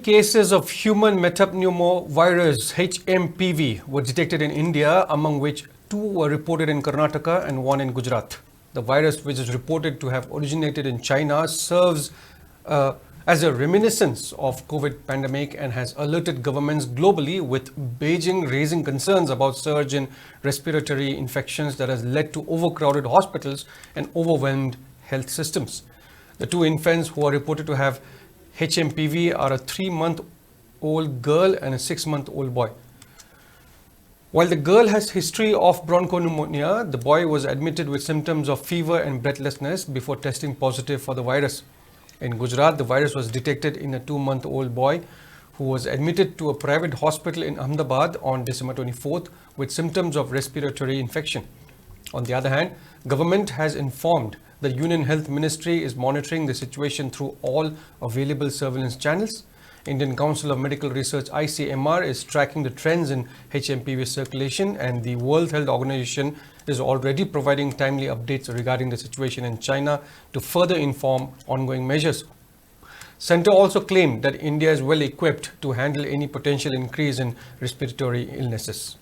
Cases of human metapneumovirus Hmpv were detected in India, among which 2 were reported in Karnataka and 1 in Gujarat. The virus, which is reported to have originated in China, serves as a reminiscence of COVID pandemic and has alerted governments globally, with Beijing raising concerns about surge in respiratory infections that has led to overcrowded hospitals and overwhelmed health systems. The 2 infants who are reported to have Hmpv are a 3-month-old girl and a 6-month-old boy. While the girl has history of bronchopneumonia, the boy was admitted with symptoms of fever and breathlessness before testing positive for the virus. In Gujarat, the virus was detected in a 2-month-old boy who was admitted to a private hospital in Ahmedabad on December 24th with symptoms of respiratory infection. On the other hand, government has informed the Union Health Ministry is monitoring the situation through all available surveillance channels. Indian Council of Medical Research (ICMR) is tracking the trends in Hmpv circulation, and the World Health Organization is already providing timely updates regarding the situation in China to further inform ongoing measures. Centre also claimed that India is well equipped to handle any potential increase in respiratory illnesses.